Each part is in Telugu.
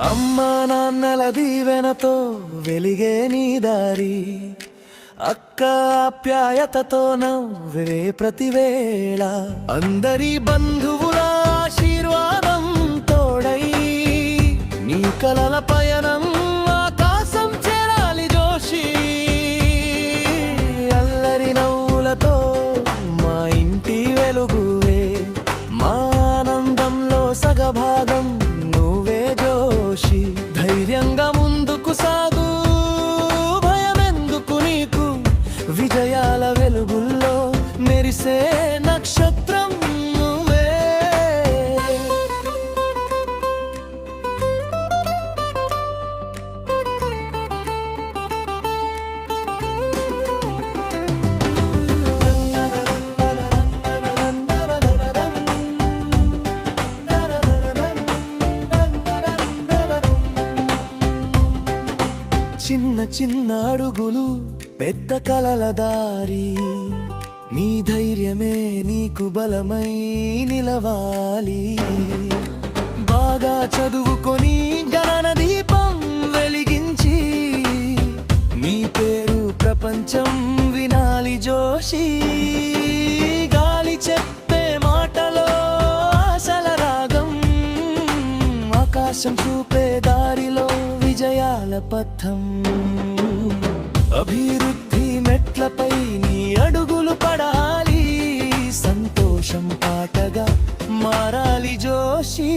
అమ్మా నాన్నల దీవెనతో వెలిగే నీ దారి, అక్క ఆప్యాయతతో నవ్వే ప్రతివేళ, అందరి బంధువుల ఆశీర్వాదం తోడై నీ కలల పయనం ఆకాశం చేరాలి జోషి. అల్లరి నవ్వులతో మా ఇంటి వెలుగువే, మా ఆనందంలో సగభాగం నువ్వే జోషి. ధైర్యంగా ముందుకు సాగు, భయమెందుకు నీకు, విజయాల వెలుగుల్లో మెరిసే నక్షత్రం నువ్వే. చిన్న చిన్న అడుగులు పెద్ద కలల దారి, నీ ధైర్యమే నీకు బలమై నిలవాలి. బాగా చదువుకొని జ్ఞాన దీపం వెలిగించి నీ పేరు ప్రపంచం వినాలి జోషి. గాలి చెప్పే మాటలో ఆశల రాగం, ఆకాశం చూపే దారిలో విజయాల పథం. అభివృద్ధి మెట్లపై నీ అడుగులు పడాలి, సంతోషం పాటగా మారాలి జోషి.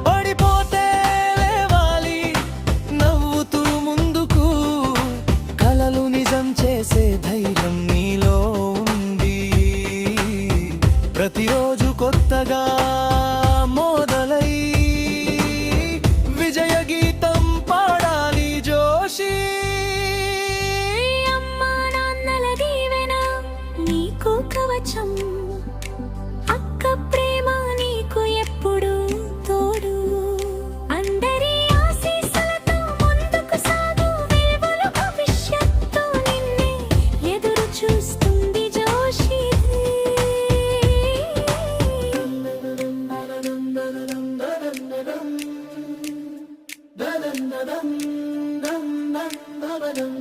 పడిపోతే లేవాలి నవ్వుతూ ముందుకు, కలలు నిజం చేసే ధైర్యం నీలో ఉంది. ప్రతిరోజు కొత్తగా మొదలై విజయ గీతం పాడాలి జోషి. అమ్మా నాన్నల దీవెన నీకు కవచం, అక్క ప్రేమ నీకు ఎప్పుడు తోడు. అందరి ఆశీస్సులతో ముందుకు సాగు, వెలుగుల భవిష్యత్తు నిన్నే ఎదురు చూస్తుంది జోషి. దం